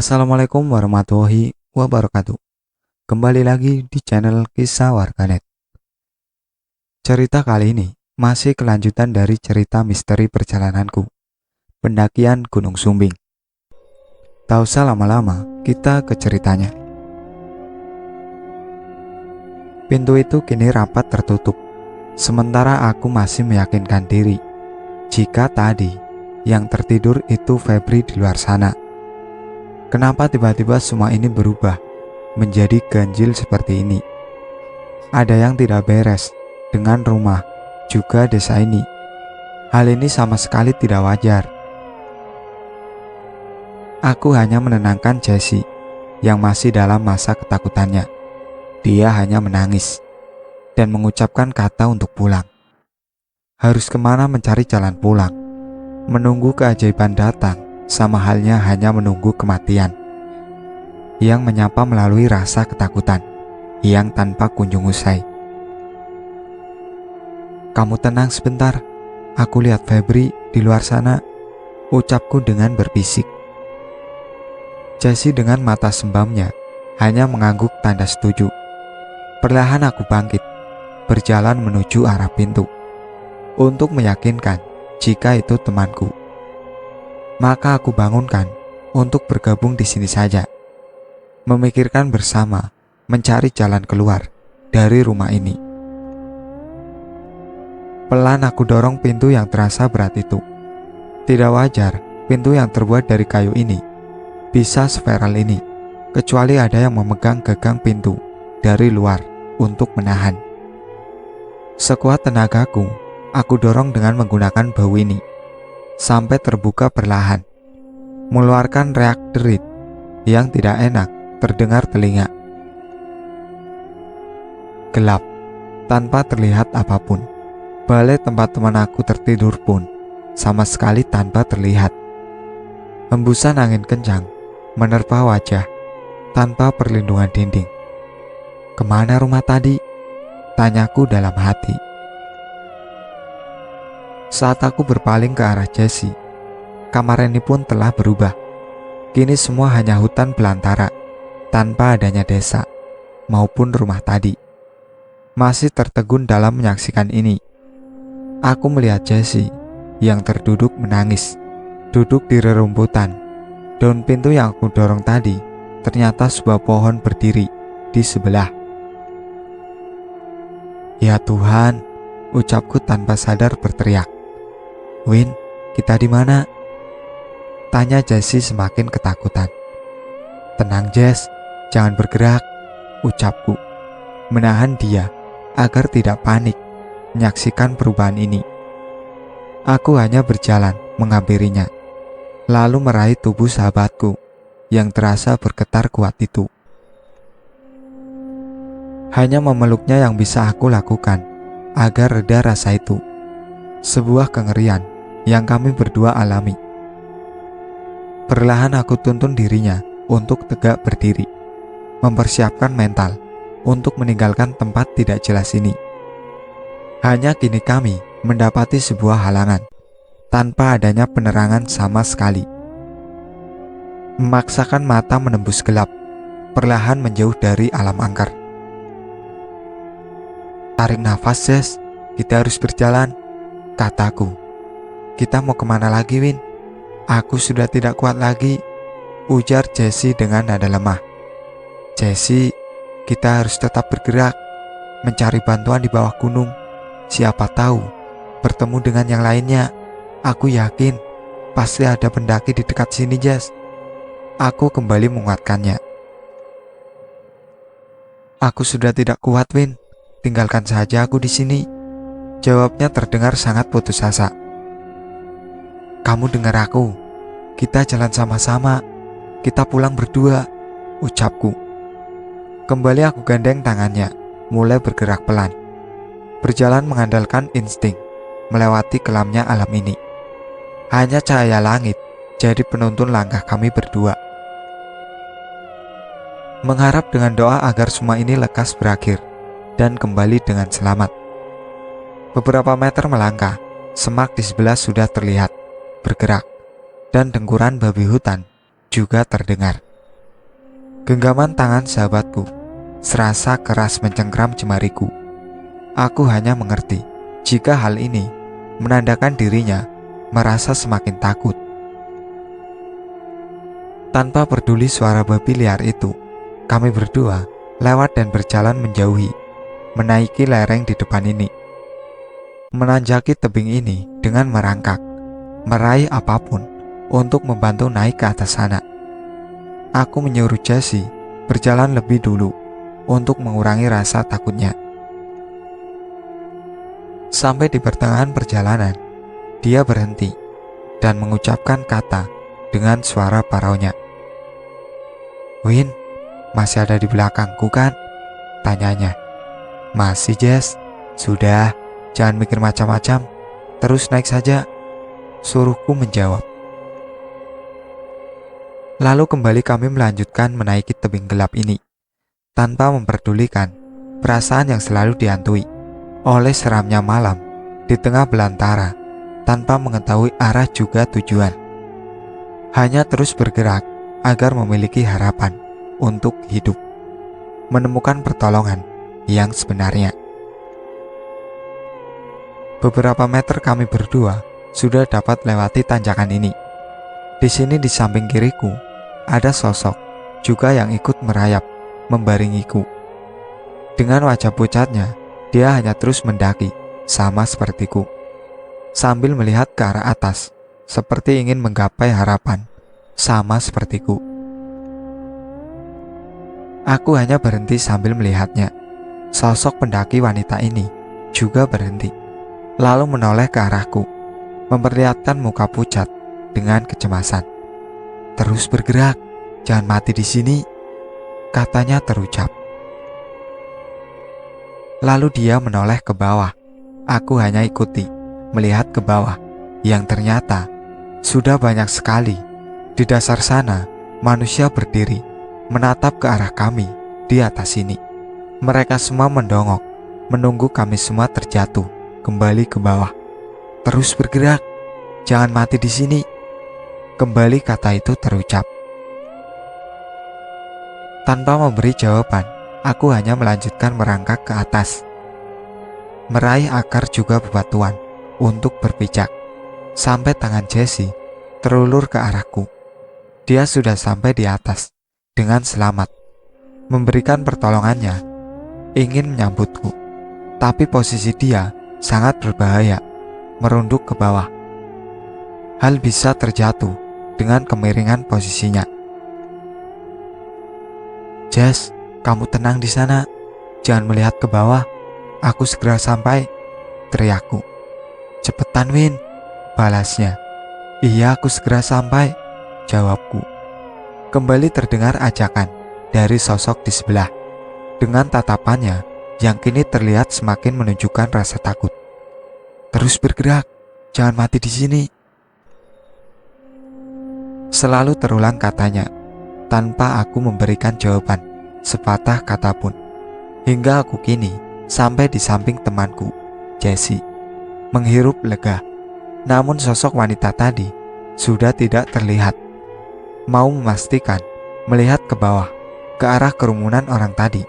Assalamualaikum warahmatullahi wabarakatuh. Kembali lagi di channel Kisah Warganet. Cerita kali ini masih kelanjutan dari cerita misteri perjalananku, pendakian Gunung Sumbing. Tak usah lama-lama, kita ke ceritanya. Pintu itu kini rapat tertutup, sementara aku masih meyakinkan diri jika tadi yang tertidur itu Febri di luar sana. Kenapa tiba-tiba semua ini berubah menjadi ganjil seperti ini? Ada yang tidak beres dengan rumah juga desa ini. Hal ini sama sekali tidak wajar. Aku hanya menenangkan Jessie yang masih dalam masa ketakutannya. Dia hanya menangis dan mengucapkan kata untuk pulang. Harus kemana mencari jalan pulang? Menunggu keajaiban datang sama halnya hanya menunggu kematian yang menyapa melalui rasa ketakutan yang tanpa kunjung usai. Kamu tenang sebentar, aku lihat Febri di luar sana, ucapku dengan berbisik. Jessie dengan mata sembamnya hanya mengangguk tanda setuju. Perlahan aku bangkit, berjalan menuju arah pintu untuk meyakinkan jika itu temanku. Maka aku bangunkan untuk bergabung di sini saja, memikirkan bersama mencari jalan keluar dari rumah ini. Pelan aku dorong pintu yang terasa berat itu. Tidak wajar pintu yang terbuat dari kayu ini bisa seferal ini, kecuali ada yang memegang gagang pintu dari luar untuk menahan. Sekuat tenagaku, aku dorong dengan menggunakan bau ini sampai terbuka perlahan, mengeluarkan reak derit yang tidak enak terdengar telinga. Gelap, tanpa terlihat apapun. Balai tempat teman aku tertidur pun sama sekali tanpa terlihat. Hembusan angin kencang menerpa wajah tanpa perlindungan dinding. Kemana rumah tadi? Tanyaku dalam hati. Saat aku berpaling ke arah Jessie, kamar ini pun telah berubah. Kini semua hanya hutan belantara, tanpa adanya desa maupun rumah tadi. Masih tertegun dalam menyaksikan ini, aku melihat Jessie yang terduduk menangis, duduk di rerumputan. Daun pintu yang aku dorong tadi ternyata sebuah pohon berdiri di sebelah. Ya Tuhan, ucapku tanpa sadar berteriak. Win, kita di mana? Tanya Jessie semakin ketakutan. Tenang Jess, jangan bergerak, ucapku, menahan dia agar tidak panik menyaksikan perubahan ini. Aku hanya berjalan menghampirinya, lalu meraih tubuh sahabatku yang terasa bergetar kuat itu. Hanya memeluknya yang bisa aku lakukan agar reda rasa itu. Sebuah kengerian yang kami berdua alami. Perlahan aku tuntun dirinya untuk tegak berdiri, mempersiapkan mental untuk meninggalkan tempat tidak jelas ini. Hanya kini kami mendapati sebuah halangan tanpa adanya penerangan sama sekali. Memaksakan mata menembus gelap, perlahan menjauh dari alam angker. Tarik nafas Jess, kita harus berjalan, kataku. Kita mau kemana lagi Win? Aku sudah tidak kuat lagi, ujar Jessie dengan nada lemah. Jessie, kita harus tetap bergerak, mencari bantuan di bawah gunung. Siapa tahu bertemu dengan yang lainnya. Aku yakin pasti ada pendaki di dekat sini Jess. Aku kembali menguatkannya. Aku sudah tidak kuat Win, tinggalkan saja aku di sini, jawabnya terdengar sangat putus asa. Kamu dengar aku, kita jalan sama-sama, kita pulang berdua, ucapku. Kembali aku gandeng tangannya, mulai bergerak pelan, berjalan mengandalkan insting, melewati kelamnya alam ini. Hanya cahaya langit jadi penuntun langkah kami berdua. Mengharap dengan doa agar semua ini lekas berakhir dan kembali dengan selamat. Beberapa meter melangkah, semak di sebelah sudah terlihat bergerak, dan dengkuran babi hutan juga terdengar. Genggaman tangan sahabatku serasa keras mencengkram jemariku. Aku hanya mengerti jika hal ini menandakan dirinya merasa semakin takut. Tanpa peduli suara babi liar itu, kami berdua lewat dan berjalan menjauhi, menaiki lereng di depan ini. Menanjaki tebing ini dengan merangkak, meraih apapun untuk membantu naik ke atas sana. Aku menyuruh Jesse berjalan lebih dulu untuk mengurangi rasa takutnya. Sampai di pertengahan perjalanan, dia berhenti dan mengucapkan kata dengan suara paraunya. "Win, masih ada di belakangku kan?" tanyanya. "Masih, Jess. Sudah, jangan mikir macam-macam. Terus naik saja," suruhku menjawab. Lalu kembali kami melanjutkan menaiki tebing gelap ini, tanpa memperdulikan perasaan yang selalu dihantui oleh seramnya malam di tengah belantara, tanpa mengetahui arah juga tujuan. Hanya terus bergerak agar memiliki harapan untuk hidup, menemukan pertolongan yang sebenarnya. Beberapa meter kami berdua sudah dapat lewati tanjakan ini. Di sini di samping kiriku ada sosok juga yang ikut merayap membaringiku. Dengan wajah pucatnya, dia hanya terus mendaki sama sepertiku, sambil melihat ke arah atas seperti ingin menggapai harapan sama sepertiku. Aku hanya berhenti sambil melihatnya. Sosok pendaki wanita ini juga berhenti, lalu menoleh ke arahku, memperlihatkan muka pucat dengan kecemasan. "Terus bergerak, jangan mati di sini," katanya terucap. Lalu dia menoleh ke bawah. Aku hanya ikuti, melihat ke bawah, yang ternyata sudah banyak sekali. Di dasar sana, manusia berdiri, menatap ke arah kami di atas sini. Mereka semua mendongok, menunggu kami semua terjatuh kembali ke bawah. "Terus bergerak, jangan mati di sini," kembali kata itu terucap. Tanpa memberi jawaban, aku hanya melanjutkan merangkak ke atas, meraih akar juga bebatuan untuk berpijak, sampai tangan Jesse terulur ke arahku. Dia sudah sampai di atas dengan selamat, memberikan pertolongannya, ingin menyambutku. Tapi posisi dia sangat berbahaya, merunduk ke bawah. Hal bisa terjatuh dengan kemiringan posisinya. "Jess, kamu tenang di sana, jangan melihat ke bawah. Aku segera sampai," teriakku. "Cepetan, Win," balasnya. "Iya, aku segera sampai," jawabku. Kembali terdengar ajakan dari sosok di sebelah, dengan tatapannya yang kini terlihat semakin menunjukkan rasa takut. "Terus bergerak, jangan mati di sini," selalu terulang katanya, tanpa aku memberikan jawaban sepatah kata pun. Hingga aku kini sampai di samping temanku, Jesse, menghirup lega. Namun sosok wanita tadi sudah tidak terlihat. Mau memastikan melihat ke bawah, ke arah kerumunan orang tadi.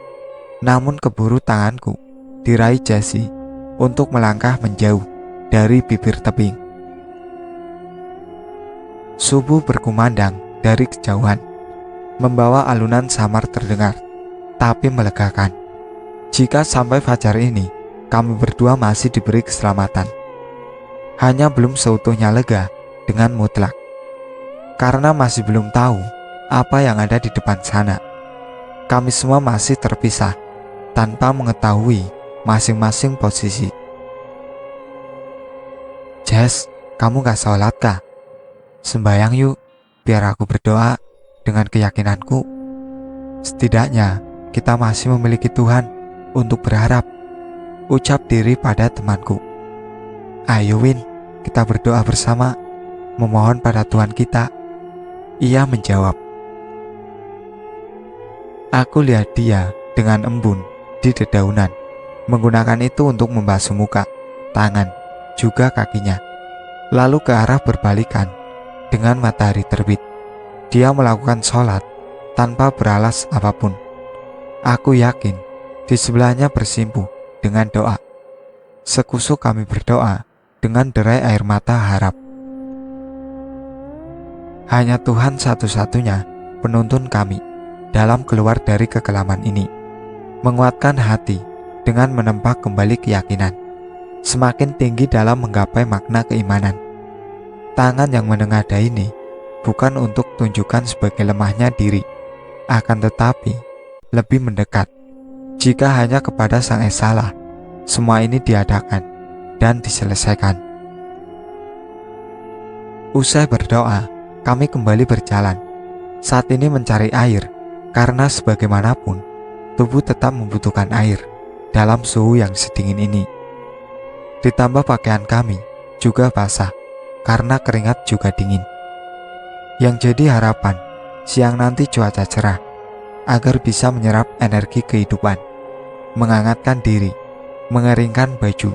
Namun keburu tanganku diraih Jesse untuk melangkah menjauh dari bibir tebing. Subuh berkumandang dari kejauhan, membawa alunan samar terdengar, tapi melegakan. Jika sampai fajar ini kami berdua masih diberi keselamatan, hanya belum seutuhnya lega dengan mutlak, karena masih belum tahu apa yang ada di depan sana. Kami semua masih terpisah tanpa mengetahui masing-masing posisi. "Jess, kamu gak sholat kah? Sembayang yuk, biar aku berdoa dengan keyakinanku. Setidaknya kita masih memiliki Tuhan untuk berharap," ucap diri pada temanku. "Ayo Win, kita berdoa bersama, memohon pada Tuhan kita," ia menjawab. Aku lihat dia dengan embun di dedaunan, menggunakan itu untuk membasuh muka, tangan, juga kakinya. Lalu ke arah berbalikan dengan matahari terbit, dia melakukan sholat tanpa beralas apapun. Aku yakin di sebelahnya bersimpuh dengan doa. Sekusuk kami berdoa dengan derai air mata harap. Hanya Tuhan satu-satunya penuntun kami dalam keluar dari kekelaman ini, menguatkan hati dengan menempa kembali keyakinan, semakin tinggi dalam menggapai makna keimanan. Tangan yang menengadah ini bukan untuk tunjukkan sebagai lemahnya diri, akan tetapi lebih mendekat. Jika hanya kepada Sang Esa semua ini diadakan dan diselesaikan. Usai berdoa, kami kembali berjalan. Saat ini mencari air, karena sebagaimanapun tubuh tetap membutuhkan air dalam suhu yang sedingin ini. Ditambah pakaian kami juga basah, karena keringat juga dingin. Yang jadi harapan, siang nanti cuaca cerah, agar bisa menyerap energi kehidupan, menghangatkan diri, mengeringkan baju.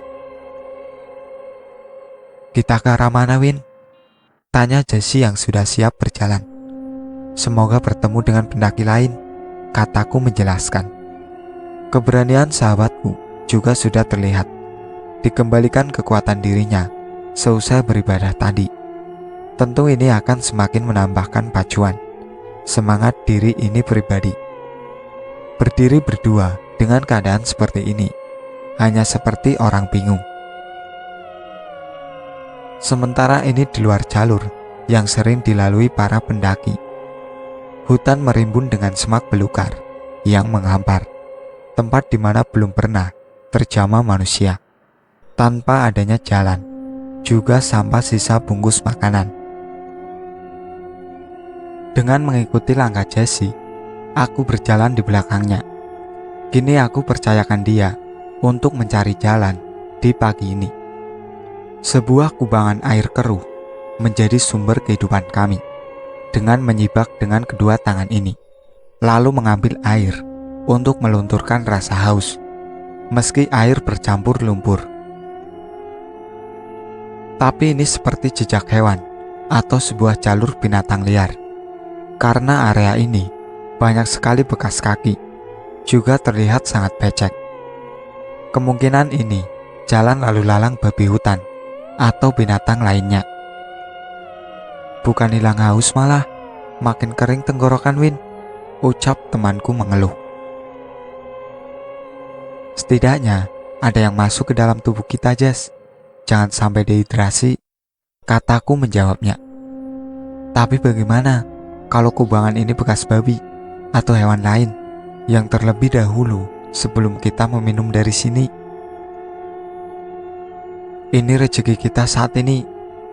Kita ke arah mana, Win? Tanya Jessie yang sudah siap berjalan. Semoga bertemu dengan pendaki lain, kataku menjelaskan. Keberanian sahabatku juga sudah terlihat. Dikembalikan kekuatan dirinya seusai beribadah tadi. Tentu ini akan semakin menambahkan pacuan semangat diri ini pribadi. Berdiri berdua dengan keadaan seperti ini hanya seperti orang bingung. Sementara ini di luar jalur yang sering dilalui para pendaki, hutan merimbun dengan semak belukar yang menghampar, tempat di mana belum pernah terjamah manusia. Tanpa adanya jalan, juga sampah sisa bungkus makanan. Dengan mengikuti langkah Jessie, aku berjalan di belakangnya. Kini aku percayakan dia untuk mencari jalan di pagi ini. Sebuah kubangan air keruh menjadi sumber kehidupan kami. Dengan menyibak dengan kedua tangan ini, lalu mengambil air untuk melunturkan rasa haus, meski air bercampur lumpur. Tapi ini seperti jejak hewan atau sebuah jalur binatang liar. Karena area ini banyak sekali bekas kaki, juga terlihat sangat becek. Kemungkinan ini jalan lalu lalang babi hutan atau binatang lainnya. Bukan hilang haus malah makin kering tenggorokan, Win, ucap temanku mengeluh. Setidaknya ada yang masuk ke dalam tubuh kita, Jess. Jangan sampai dehidrasi, kataku menjawabnya. Tapi bagaimana kalau kubangan ini bekas babi atau hewan lain yang terlebih dahulu sebelum kita meminum dari sini? Ini rezeki kita saat ini,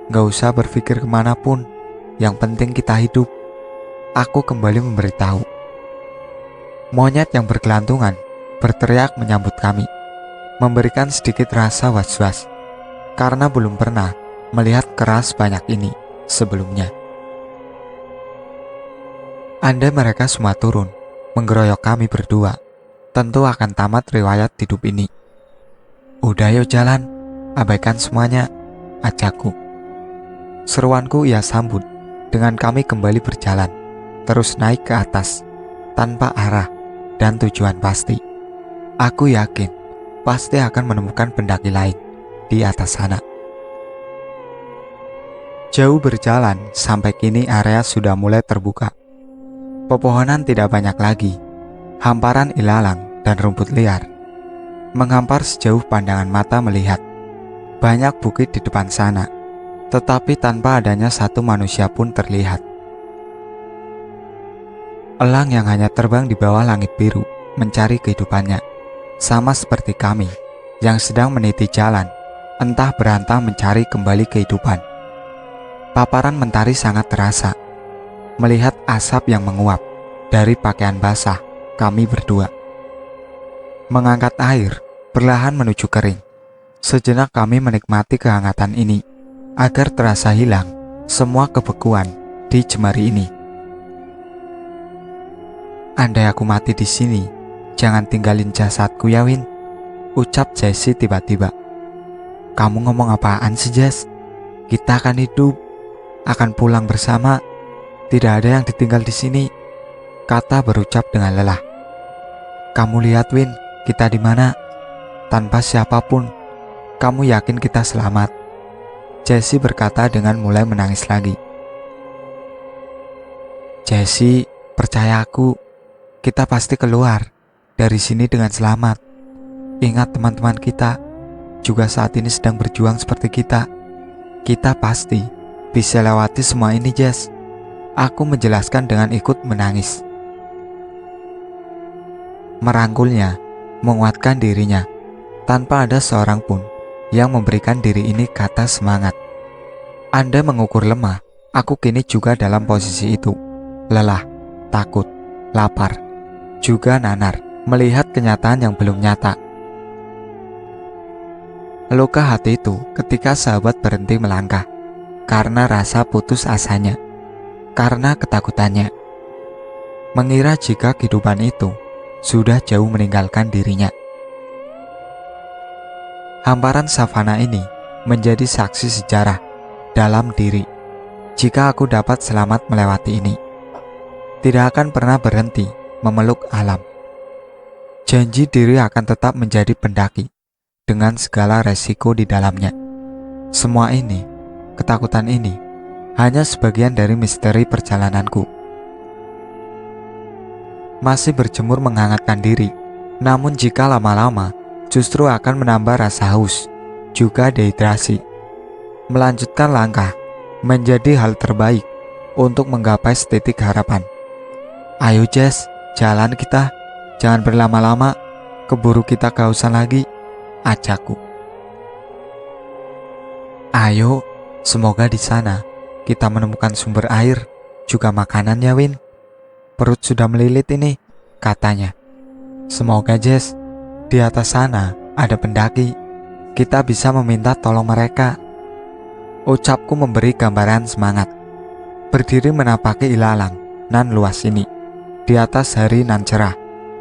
gak usah berpikir kemanapun, yang penting kita hidup, aku kembali memberitahu. Monyet yang bergelantungan berteriak menyambut kami, memberikan sedikit rasa was-was, karena belum pernah melihat keras banyak ini sebelumnya. Andai mereka semua turun, menggeroyok kami berdua, tentu akan tamat riwayat hidup ini. Udah yuk jalan, abaikan semuanya, ajakku. Seruanku ia sambut dengan kami kembali berjalan, terus naik ke atas, tanpa arah dan tujuan pasti. Aku yakin pasti akan menemukan pendaki lain di atas sana. Jauh berjalan sampai kini area sudah mulai terbuka. Pepohonan tidak banyak lagi, hamparan ilalang dan rumput liar menghampar sejauh pandangan mata melihat. Banyak bukit di depan sana, tetapi tanpa adanya satu manusia pun terlihat. Elang yang hanya terbang di bawah langit biru mencari kehidupannya, sama seperti kami yang sedang meniti jalan, entah berantah mencari kembali kehidupan. Paparan mentari sangat terasa. Melihat asap yang menguap dari pakaian basah kami berdua. Mengangkat air perlahan menuju kering. Sejenak kami menikmati kehangatan ini agar terasa hilang semua kebekuan di jemari ini. Andai aku mati di sini, jangan tinggalin jasadku ya, Win, ucap Jessie tiba-tiba. Kamu ngomong apaan sih, Jess? Kita akan hidup, akan pulang bersama. Tidak ada yang ditinggal di sini. kata berucap dengan lelah. Kamu lihat Win, kita di mana? Tanpa siapapun, kamu yakin kita selamat? Jessie berkata dengan mulai menangis lagi. Jessie, percaya aku, kita pasti keluar dari sini dengan selamat. Ingat teman-teman kita juga saat ini sedang berjuang seperti kita. Kita pasti bisa lewati semua ini, Jess. Aku menjelaskan dengan ikut menangis. Merangkulnya, menguatkan dirinya, tanpa ada seorang pun yang memberikan diri ini kata semangat. Anda mengukur lemah, aku kini juga dalam posisi itu. Lelah, takut, lapar, juga nanar melihat kenyataan yang belum nyata. Luka hati itu ketika sahabat berhenti melangkah, karena rasa putus asanya, karena ketakutannya. Mengira jika kehidupan itu sudah jauh meninggalkan dirinya. Hamparan savana ini menjadi saksi sejarah dalam diri. Jika aku dapat selamat melewati ini, tidak akan pernah berhenti memeluk alam. Janji diri akan tetap menjadi pendaki dengan segala resiko di dalamnya. Semua ini, ketakutan ini, hanya sebagian dari misteri perjalananku. Masih berjemur menghangatkan diri, namun jika lama-lama justru akan menambah rasa haus, juga dehidrasi. Melanjutkan langkah menjadi hal terbaik untuk menggapai setitik harapan. Ayo Jess, jalan kita, jangan berlama-lama, keburu kita kehausan lagi, ajakku. Ayo, semoga di sana kita menemukan sumber air, juga makanan ya Win. Perut sudah melilit ini, katanya. Semoga Jess, di atas sana ada pendaki, kita bisa meminta tolong mereka. Ucapku memberi gambaran semangat. Berdiri menapaki ilalang nan luas ini, di atas hari nan cerah,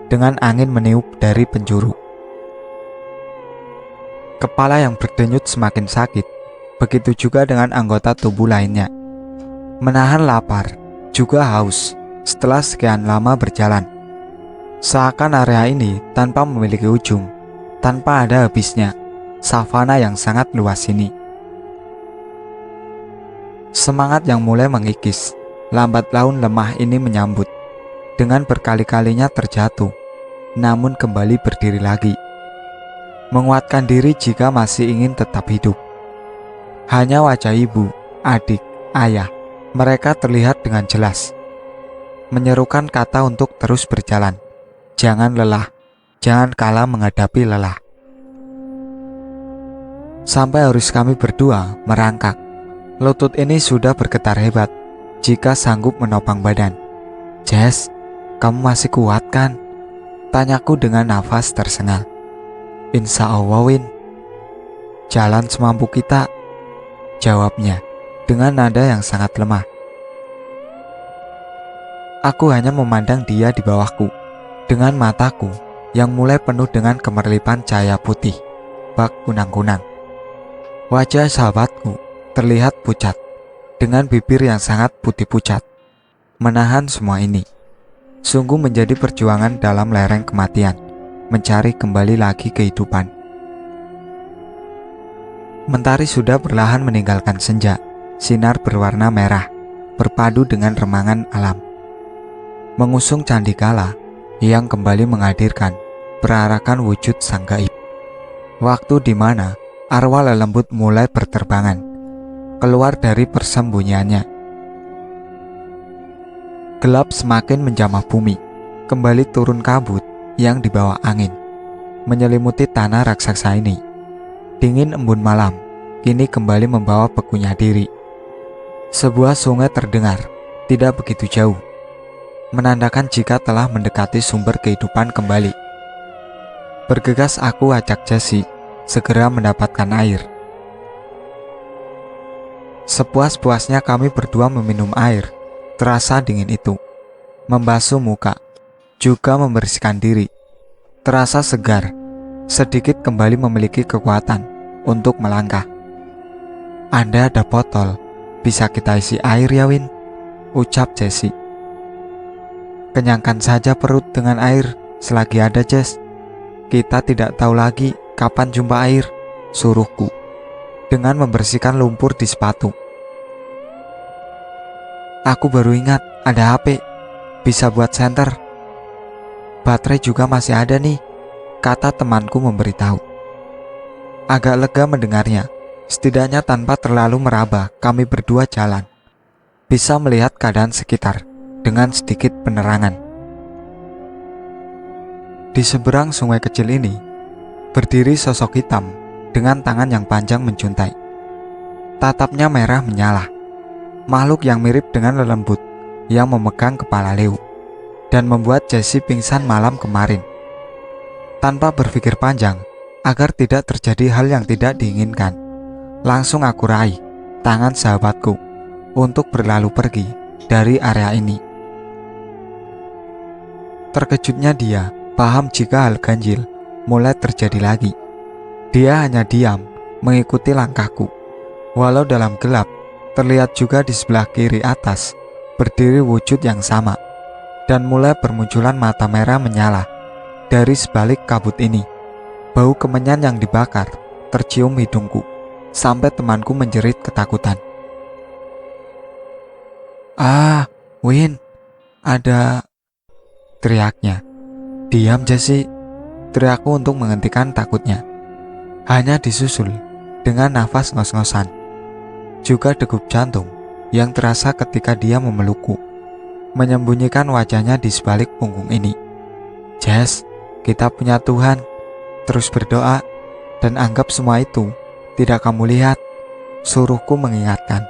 dengan angin meniup dari penjuru. Kepala yang berdenyut semakin sakit, begitu juga dengan anggota tubuh lainnya. Menahan lapar, juga haus, setelah sekian lama berjalan. Seakan area ini tanpa memiliki ujung, tanpa ada habisnya, savana yang sangat luas ini. Semangat yang mulai mengikis, lambat laun lemah ini menyambut. Dengan berkali-kalinya terjatuh, namun kembali berdiri lagi. Menguatkan diri jika masih ingin tetap hidup. Hanya wajah ibu, adik, ayah, mereka terlihat dengan jelas. Menyerukan kata untuk terus berjalan. Jangan lelah, jangan kalah menghadapi lelah. Sampai harus kami berdua merangkak. Lutut ini sudah bergetar hebat jika sanggup menopang badan. Jess, kamu masih kuat kan? Tanyaku dengan nafas tersengal. Insya Allah Win. Jalan semampu kita, jawabnya dengan nada yang sangat lemah. Aku hanya memandang dia di bawahku, dengan mataku yang mulai penuh dengan kemerlipan cahaya putih, bak kunang-kunang. Wajah sahabatku terlihat pucat, dengan bibir yang sangat putih pucat. Menahan semua ini sungguh menjadi perjuangan dalam lereng kematian, mencari kembali lagi kehidupan. Mentari sudah perlahan meninggalkan senja, sinar berwarna merah, berpadu dengan remangan alam. Mengusung candi kala yang kembali menghadirkan perarakan wujud sang gaib. Waktu di mana arwah lelembut mulai berterbangan keluar dari persembunyiannya. Gelap semakin menjamah bumi, kembali turun kabut yang dibawa angin, menyelimuti tanah raksasa ini. Dingin embun malam kini kembali membawa bekunya diri. Sebuah sungai terdengar, tidak begitu jauh, menandakan jika telah mendekati sumber kehidupan kembali. Bergegas aku ajak Jessie segera mendapatkan air. Sepuas-puasnya kami berdua meminum air. Terasa dingin itu membasuh muka, juga membersihkan diri. Terasa segar, sedikit kembali memiliki kekuatan untuk melangkah. Anda ada botol, bisa kita isi air ya Win? Ucap Jessie. Kenyangkan saja perut dengan air selagi ada Jess. Kita tidak tahu lagi kapan jumpa air, suruhku, dengan membersihkan lumpur di sepatu. Aku baru ingat ada HP, bisa buat senter. Baterai juga masih ada nih, kata temanku memberitahu. Agak lega mendengarnya, setidaknya tanpa terlalu meraba kami berdua jalan. Bisa melihat keadaan sekitar dengan sedikit penerangan. Di seberang sungai kecil ini, berdiri sosok hitam dengan tangan yang panjang menjuntai. Tatapnya merah menyala, makhluk yang mirip dengan lelembut yang memegang kepala Leo dan membuat Jessie pingsan malam kemarin. Tanpa berpikir panjang, agar tidak terjadi hal yang tidak diinginkan, langsung aku raih tangan sahabatku untuk berlalu pergi dari area ini. Terkejutnya dia paham jika hal ganjil mulai terjadi lagi. Dia hanya diam mengikuti langkahku. Walau dalam gelap, terlihat juga di sebelah kiri atas berdiri wujud yang sama, dan mulai bermunculan mata merah menyala dari sebalik kabut ini. Bau kemenyan yang dibakar tercium hidungku, sampai temanku menjerit ketakutan. "Ah, Win, ada..." teriaknya. "Diam, Jessie," teriakku untuk menghentikan takutnya. Hanya disusul dengan nafas ngos-ngosan, juga degup jantung yang terasa ketika dia memelukku, menyembunyikan wajahnya di sebalik punggung ini. "Jess, kita punya Tuhan. Terus berdoa dan anggap semua itu tidak kamu lihat," suruhku mengingatkan.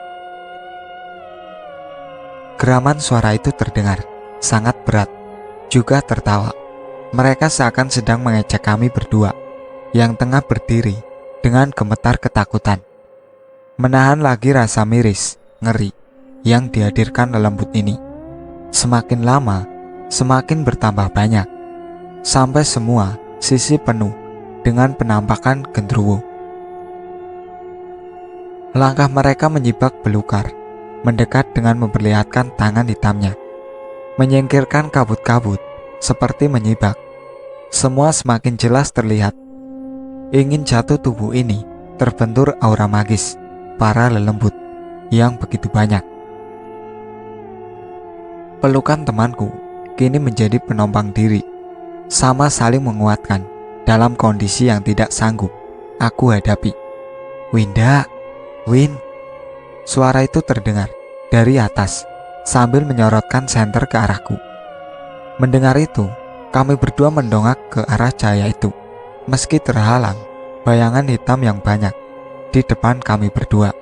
Geraman suara itu terdengar sangat berat, juga tertawa. Mereka seakan sedang mengejek kami berdua yang tengah berdiri dengan gemetar ketakutan, menahan lagi rasa miris, ngeri yang dihadirkan lelembut ini. Semakin lama, semakin bertambah banyak, sampai semua sisi penuh dengan penampakan gendruwo. Langkah mereka menyibak belukar, mendekat dengan memperlihatkan tangan hitamnya, menyingkirkan kabut-kabut seperti menyibak. Semua semakin jelas terlihat. Ingin jatuh tubuh ini terbentur aura magis para lelembut yang begitu banyak. Pelukan temanku kini menjadi penopang diri, sama saling menguatkan dalam kondisi yang tidak sanggup aku hadapi. "Winda, Win," suara itu terdengar dari atas sambil menyorotkan senter ke arahku. Mendengar itu, kami berdua mendongak ke arah cahaya itu, meski terhalang bayangan hitam yang banyak di depan kami berdua.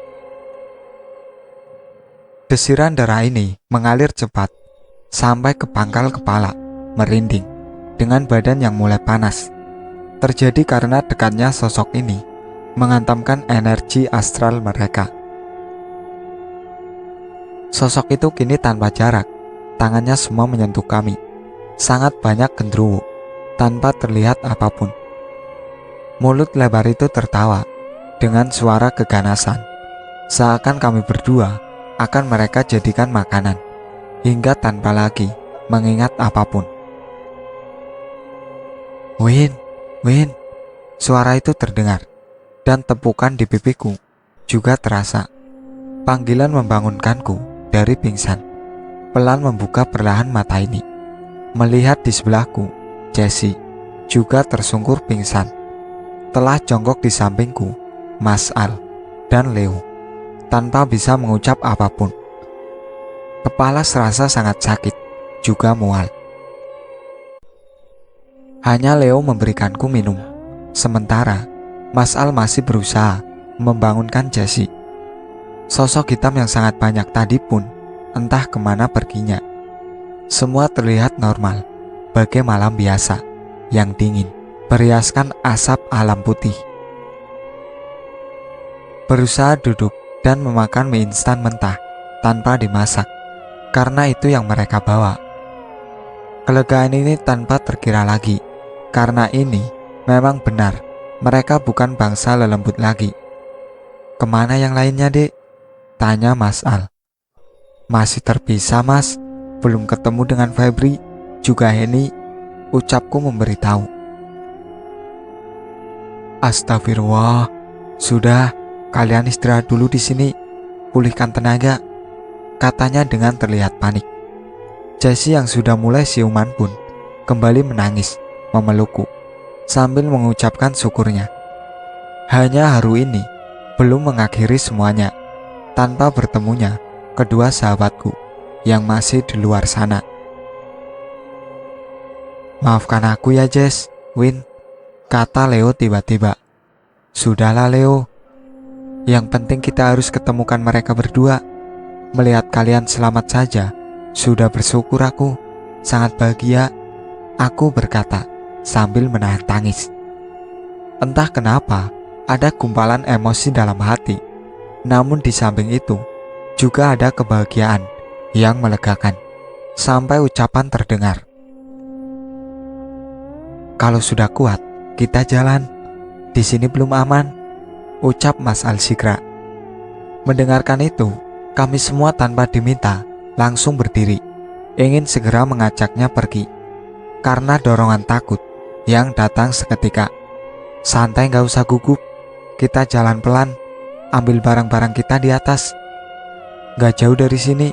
Desiran darah ini mengalir cepat sampai ke pangkal kepala, merinding dengan badan yang mulai panas. Terjadi karena dekatnya sosok ini menghantamkan energi astral mereka. Sosok itu kini tanpa jarak, tangannya semua menyentuh kami. Sangat banyak gendruwo, tanpa terlihat apapun. Mulut lebar itu tertawa dengan suara keganasan, seakan kami berdua akan mereka jadikan makanan, hingga tanpa lagi mengingat apapun. "Win, Win," suara itu terdengar, dan tepukan di pipiku juga terasa. Panggilan membangunkanku dari pingsan. Pelan membuka perlahan mata ini, melihat di sebelahku, Jessie juga tersungkur pingsan. Telah jongkok di sampingku, Mas Al dan Leo, tanpa bisa mengucap apapun. Kepala serasa sangat sakit, juga mual. Hanya Leo memberikanku minum, sementara Mas Al masih berusaha membangunkan Jessie. Sosok hitam yang sangat banyak tadi pun entah kemana perginya. Semua terlihat normal, bagai malam biasa yang dingin, berhiaskan asap alam putih. Berusaha duduk dan memakan mie instan mentah tanpa dimasak, karena itu yang mereka bawa. Kelegaan ini tanpa terkira lagi, karena ini memang benar, mereka bukan bangsa lelembut lagi. "Kemana yang lainnya, Dek?" tanya Mas Al. "Masih terpisah, Mas. Belum ketemu dengan Febri," juga Heni, ucapku memberitahu. Astagfirullah, sudah, kalian istirahat dulu di sini, pulihkan tenaga, katanya dengan terlihat panik. Jessie yang sudah mulai siuman pun kembali menangis, memelukku, sambil mengucapkan syukurnya. Hanya haru ini belum mengakhiri semuanya tanpa bertemunya kedua sahabatku yang masih di luar sana. Maafkan aku ya Jess, Win, kata Leo tiba-tiba. Sudahlah Leo, yang penting kita harus ketemukan mereka berdua. Melihat kalian selamat saja, sudah bersyukur aku, sangat bahagia, aku berkata sambil menahan tangis. Entah kenapa, ada gumpalan emosi dalam hati. Namun di samping itu, juga ada kebahagiaan yang melegakan. Sampai ucapan terdengar. Kalau sudah kuat, kita jalan. Di sini belum aman, ucap Mas Al-Sikra. Mendengarkan itu, kami semua tanpa diminta langsung berdiri, ingin segera mengajaknya pergi. Karena dorongan takut yang datang seketika. Santai, gak usah gugup, kita jalan pelan, ambil barang-barang kita di atas. Gak jauh dari sini,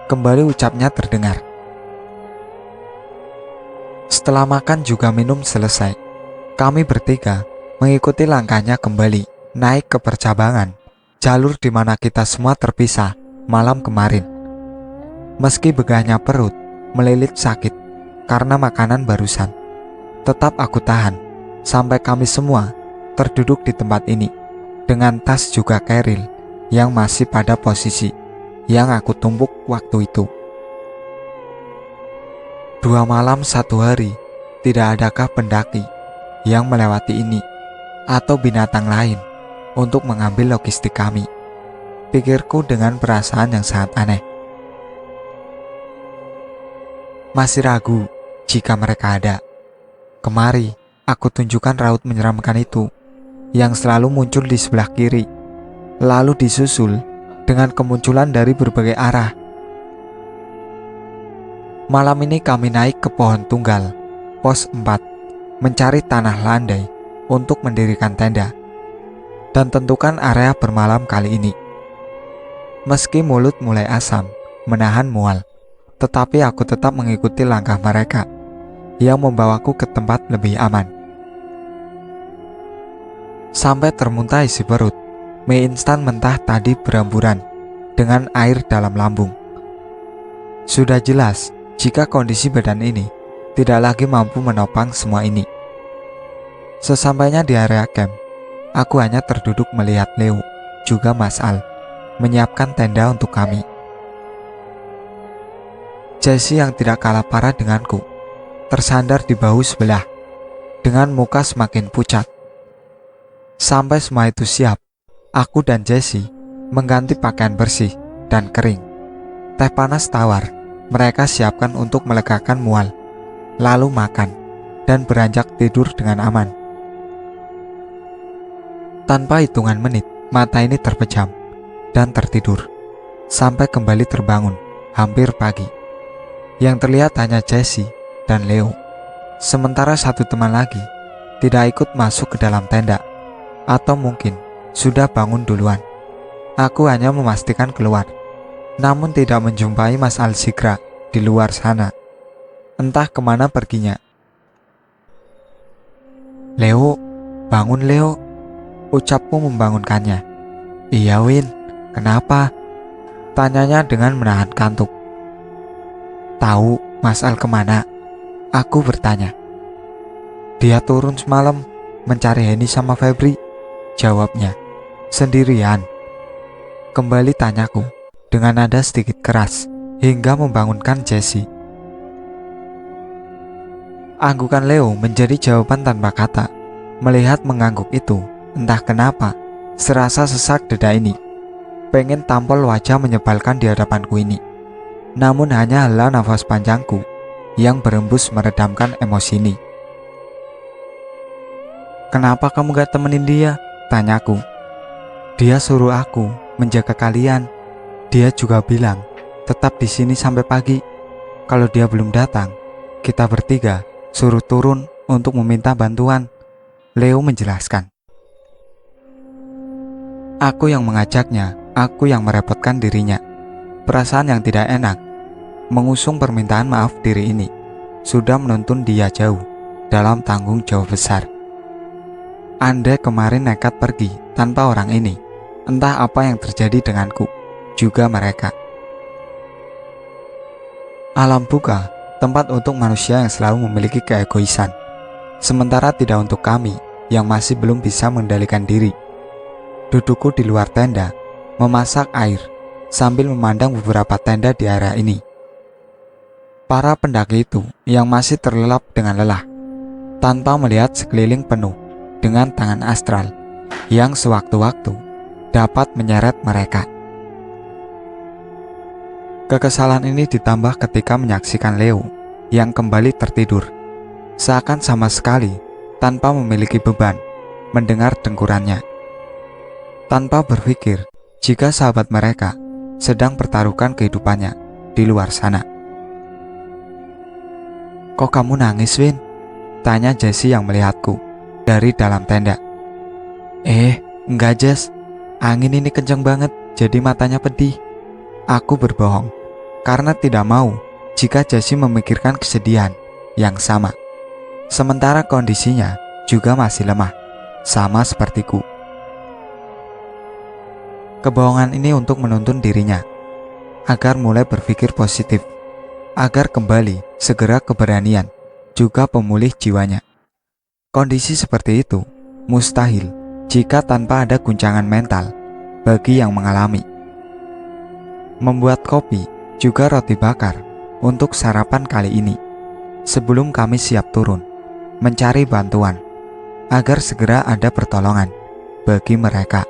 kembali ucapnya terdengar. Setelah makan juga minum selesai, kami bertiga mengikuti langkahnya kembali naik ke percabangan, jalur di mana kita semua terpisah malam kemarin. Meski begahnya perut melilit sakit karena makanan barusan, tetap aku tahan sampai kami semua terduduk di tempat ini dengan tas juga keril yang masih pada posisi yang aku tumpuk waktu itu. 2 malam 1 hari, tidak adakah pendaki yang melewati ini atau binatang lain untuk mengambil logistik kami? Pikirku dengan perasaan yang sangat aneh. Masih ragu jika mereka ada. Kemari, aku tunjukkan raut menyeramkan itu yang selalu muncul di sebelah kiri, lalu disusul dengan kemunculan dari berbagai arah. Malam ini kami naik ke pohon tunggal, pos 4, mencari tanah landai untuk mendirikan tenda dan tentukan area bermalam kali ini. Meski mulut mulai asam, menahan mual, tetapi aku tetap mengikuti langkah mereka yang membawaku ke tempat lebih aman. Sampai termuntah isi perut, mie instan mentah tadi beramburan dengan air dalam lambung. Sudah jelas jika kondisi badan ini tidak lagi mampu menopang semua ini. Sesampainya di area camp, aku hanya terduduk melihat Leo juga Mas Al menyiapkan tenda untuk kami. Jessie yang tidak kalah parah denganku tersandar di bahu sebelah dengan muka semakin pucat. Sampai semua itu siap, aku dan Jessie mengganti pakaian bersih dan kering. Teh panas tawar mereka siapkan untuk melegakan mual, lalu makan dan beranjak tidur dengan aman. Tanpa hitungan menit, mata ini terpejam dan tertidur sampai kembali terbangun hampir pagi. Yang terlihat hanya Jessie dan Leo, sementara satu teman lagi tidak ikut masuk ke dalam tenda, atau mungkin sudah bangun duluan. Aku hanya memastikan keluar, namun tidak menjumpai Mas Al-Sikra di luar sana. Entah kemana perginya. Leo, bangun Leo, ucapku membangunkannya. Iya Win, kenapa? Tanyanya dengan menahan kantuk. Tahu Mas Al kemana? Aku bertanya. Dia turun semalam mencari Heni sama Febri, jawabnya. Sendirian. Kembali tanyaku dengan nada sedikit keras hingga membangunkan Jessie. Anggukan Leo menjadi jawaban tanpa kata. Melihat mengangguk itu, entah kenapa serasa sesak dada ini. Pengen tampol wajah menyebalkan di hadapanku ini. Namun hanya hela nafas panjangku yang berembus meredamkan emosi ini. Kenapa kamu gak temenin dia? Tanyaku. Dia suruh aku menjaga kalian. Dia juga bilang tetap di sini sampai pagi. Kalau dia belum datang, Kita bertiga suruh turun untuk meminta bantuan, Leo menjelaskan. Aku yang mengajaknya, aku yang merepotkan dirinya. Perasaan yang tidak enak mengusung permintaan maaf diri ini sudah menuntun dia jauh dalam tanggung jawab besar. Andai kemarin nekat pergi tanpa orang ini, entah apa yang terjadi denganku, juga mereka. Alam buka, tempat untuk manusia yang selalu memiliki keegoisan, sementara tidak untuk kami yang masih belum bisa mengendalikan diri. Dudukku di luar tenda, memasak air, sambil memandang beberapa tenda di area ini. Para pendaki itu yang masih terlelap dengan lelah, tanpa melihat sekeliling penuh dengan tangan astral yang sewaktu-waktu dapat menyeret mereka. Kekesalan ini ditambah ketika menyaksikan Leo yang kembali tertidur, seakan sama sekali tanpa memiliki beban, mendengar dengkurannya. Tanpa berpikir jika sahabat mereka sedang pertaruhkan kehidupannya di luar sana. Kok kamu nangis, Win? Tanya Jessie yang melihatku dari dalam tenda. Enggak Jess, angin ini kencang banget jadi matanya pedih. Aku berbohong karena tidak mau jika Jessie memikirkan kesedihan yang sama. Sementara kondisinya juga masih lemah, sama sepertiku. Kebohongan ini untuk menuntun dirinya agar mulai berpikir positif, agar kembali segera keberanian, juga pemulih jiwanya. Kondisi seperti itu mustahil jika tanpa ada guncangan mental bagi yang mengalami. Membuat kopi juga roti bakar untuk sarapan kali ini sebelum kami siap turun mencari bantuan agar segera ada pertolongan bagi mereka.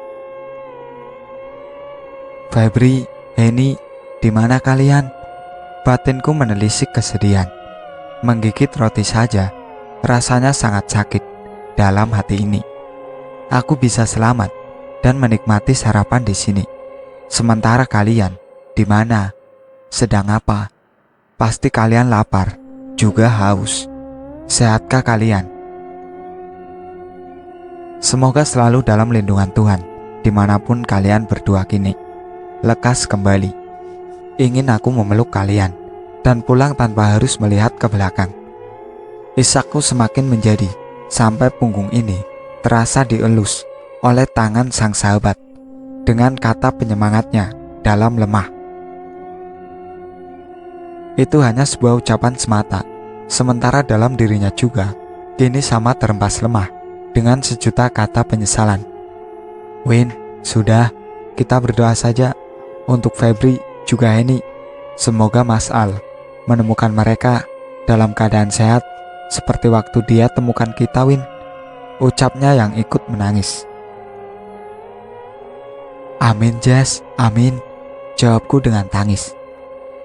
Febri, Henny, di mana kalian? Batinku menelisik kesedihan. Menggigit roti saja rasanya sangat sakit dalam hati ini. Aku bisa selamat dan menikmati sarapan di sini. Sementara kalian di mana? Sedang apa? Pasti kalian lapar, juga haus. Sehatkah kalian? Semoga selalu dalam lindungan Tuhan dimanapun kalian berdua kini. Lekas kembali. Ingin aku memeluk kalian dan pulang tanpa harus melihat ke belakang. Isakku semakin menjadi sampai punggung ini terasa dielus oleh tangan sang sahabat dengan kata penyemangatnya dalam lemah. Itu hanya sebuah ucapan semata, sementara dalam dirinya juga kini sama terempas lemah dengan sejuta kata penyesalan. Win, sudah, kita berdoa saja untuk Febri juga Henny. Semoga Mas Al menemukan mereka dalam keadaan sehat seperti waktu dia temukan kita, Win, ucapnya yang ikut menangis. Amin Jess, amin, jawabku dengan tangis.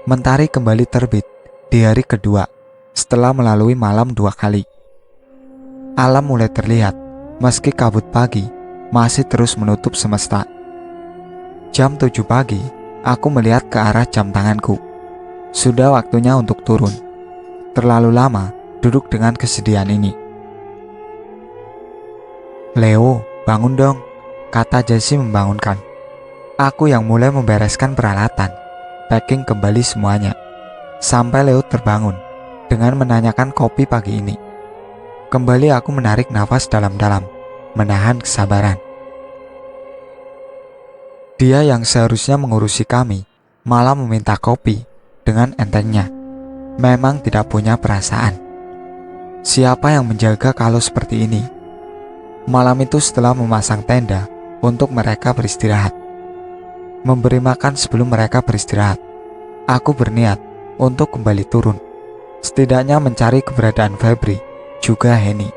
Mentari kembali terbit di hari kedua setelah melalui malam 2 kali. Alam mulai terlihat meski kabut pagi masih terus menutup semesta. Jam 7 pagi, aku melihat ke arah jam tanganku. Sudah waktunya untuk turun. Terlalu lama duduk dengan kesedihan ini. Leo, bangun dong, kata Jessie membangunkan. Aku yang mulai membereskan peralatan, packing kembali semuanya, sampai Leo terbangun dengan menanyakan kopi pagi ini. Kembali aku menarik nafas dalam-dalam, menahan kesabaran. Dia yang seharusnya mengurusi kami malah meminta kopi dengan entengnya. Memang tidak punya perasaan. Siapa yang menjaga kalau seperti ini? Malam itu setelah memasang tenda untuk mereka beristirahat, memberi makan sebelum mereka beristirahat, aku berniat untuk kembali turun, setidaknya mencari keberadaan Febri juga Henny.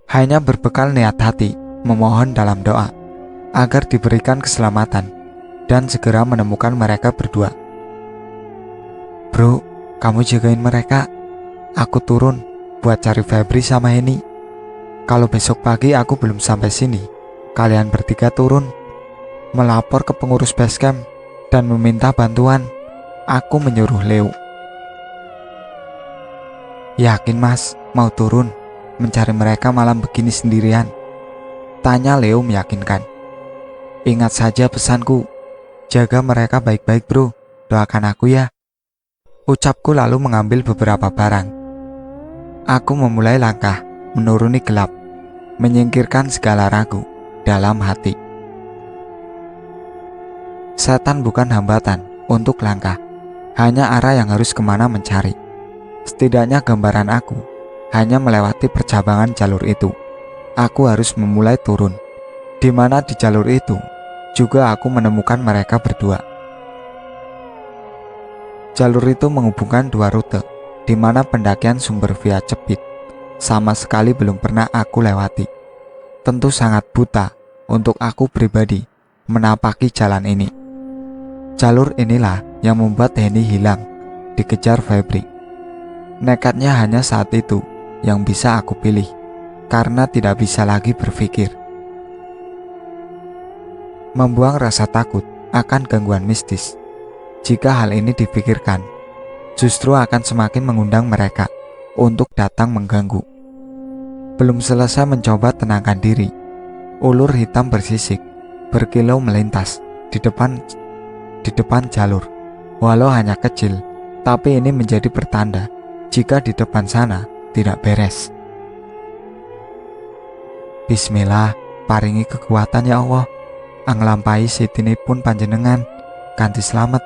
Hanya berbekal niat hati memohon dalam doa agar diberikan keselamatan dan segera menemukan mereka berdua. Bro, kamu jagain mereka. Aku turun buat cari Febri sama Henny. Kalau besok pagi aku belum sampai sini, kalian bertiga turun, melapor ke pengurus basecamp dan meminta bantuan. Aku menyuruh Leo. Yakin mas, mau turun, mencari mereka malam begini sendirian? Tanya Leo meyakinkan. Ingat saja pesanku, jaga mereka baik-baik bro, doakan aku ya. Ucapku lalu mengambil beberapa barang. Aku memulai langkah, menuruni gelap, menyingkirkan segala ragu dalam hati. Setan bukan hambatan untuk langkah, hanya arah yang harus kemana mencari. Setidaknya gambaran aku hanya melewati percabangan jalur itu. Aku harus memulai turun, di mana di jalur itu juga aku menemukan mereka berdua. Jalur itu menghubungkan dua rute, di mana pendakian sumber via Cepit sama sekali belum pernah aku lewati. Tentu sangat buta untuk aku pribadi menapaki jalan ini. Jalur inilah yang membuat Henny hilang, dikejar Febri. Nekatnya hanya saat itu yang bisa aku pilih, karena tidak bisa lagi berpikir. Membuang rasa takut akan gangguan mistis. Jika hal ini dipikirkan, justru akan semakin mengundang mereka untuk datang mengganggu. Belum selesai mencoba tenangkan diri, ulur hitam bersisik berkilau melintas di depan jalur. Walau hanya kecil, tapi ini menjadi pertanda jika di depan sana tidak beres. Bismillah, paringi kekuatan ya Allah. Anglampahi sidini pun panjenengan, kanthi selamat.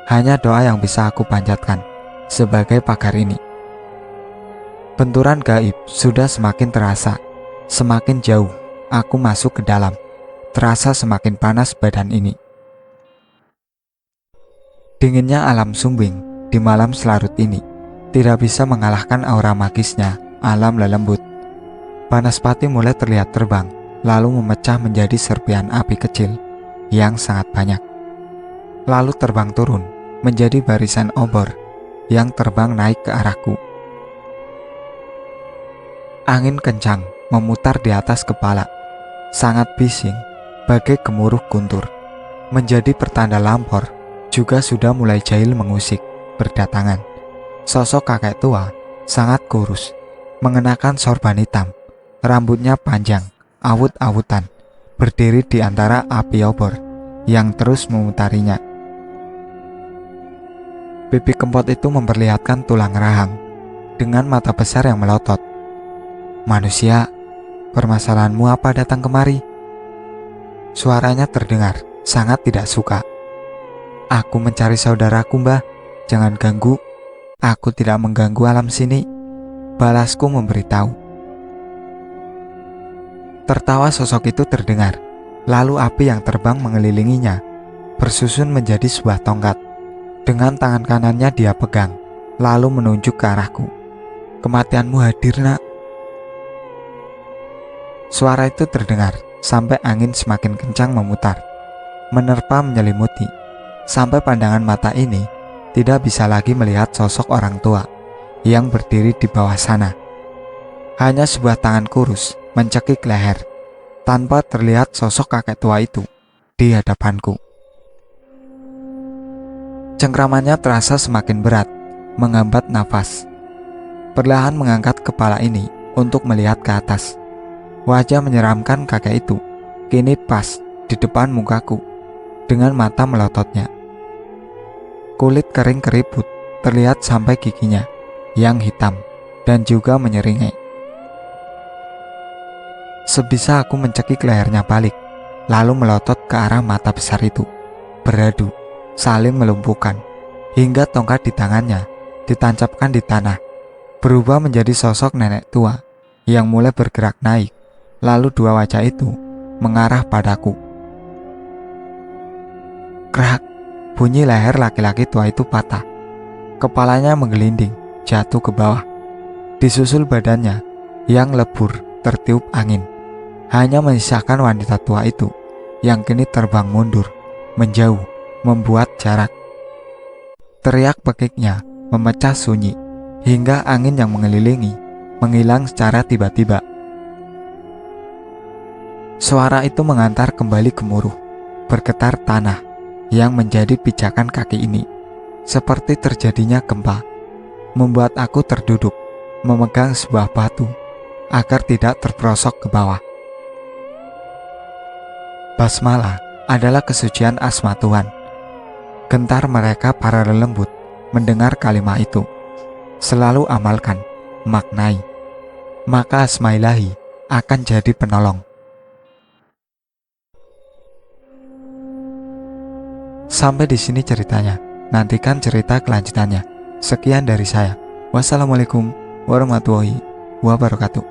Hanya doa yang bisa aku panjatkan sebagai pagar ini. Benturan gaib sudah semakin terasa. Semakin jauh aku masuk ke dalam, terasa semakin panas badan ini. Dinginnya alam sumbing di malam selarut ini tidak bisa mengalahkan aura magisnya alam lelembut. Banaspati mulai terlihat terbang, lalu memecah menjadi serpian api kecil yang sangat banyak. Lalu terbang turun menjadi barisan obor yang terbang naik ke arahku. Angin kencang memutar di atas kepala, sangat bising, bagai gemuruh guntur. Menjadi pertanda lampor juga sudah mulai jahil mengusik berdatangan. Sosok kakek tua sangat kurus, mengenakan sorban hitam, rambutnya panjang, awut-awutan, berdiri di antara api obor yang terus memutarinya. Pipi kempot itu memperlihatkan tulang rahang dengan mata besar yang melotot. Manusia, permasalahanmu apa datang kemari? Suaranya terdengar sangat tidak suka. Aku mencari saudaraku mbah, jangan ganggu. Aku tidak mengganggu alam sini, balasku memberitahu. Tertawa sosok itu terdengar, lalu api yang terbang mengelilinginya bersusun menjadi sebuah tongkat. Dengan tangan kanannya dia pegang, lalu menunjuk ke arahku. Kematianmu hadir nak. Suara itu terdengar sampai angin semakin kencang memutar, menerpa menyelimuti, sampai pandangan mata ini tidak bisa lagi melihat sosok orang tua yang berdiri di bawah sana. Hanya sebuah tangan kurus mencekik leher, tanpa terlihat sosok kakek tua itu di hadapanku. Cengkramannya terasa semakin berat, menghambat nafas. Perlahan mengangkat kepala ini untuk melihat ke atas. Wajah menyeramkan kakek itu kini pas di depan mukaku dengan mata melototnya. Kulit kering keriput terlihat sampai giginya yang hitam dan juga menyeringai. Sebisa aku mencekik lehernya balik, lalu melotot ke arah mata besar itu, beradu, saling melumpuhkan, hingga tongkat di tangannya ditancapkan di tanah, berubah menjadi sosok nenek tua yang mulai bergerak naik, lalu dua wajah itu mengarah padaku. Krak, bunyi leher laki-laki tua itu patah. Kepalanya menggelinding, jatuh ke bawah. Disusul badannya yang lebur tertiup angin, hanya menyisakan wanita tua itu yang kini terbang mundur, menjauh, membuat jarak. Teriak pekiknya memecah sunyi, hingga angin yang mengelilingi menghilang secara tiba-tiba. Suara itu mengantar kembali gemuruh, bergetar tanah yang menjadi pijakan kaki ini, seperti terjadinya gempa. membuat aku terduduk, memegang sebuah batu agar tidak terperosok ke bawah. Basmalah adalah kesucian asma Tuhan. Gentar mereka para lelembut mendengar kalimat itu. Selalu amalkan, maknai, maka asma ilahi akan jadi penolong. Sampai di sini ceritanya. Nantikan cerita kelanjutannya. Sekian dari saya. Wassalamualaikum warahmatullahi wabarakatuh.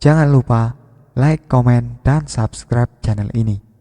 Jangan lupa like, komen, dan subscribe channel ini.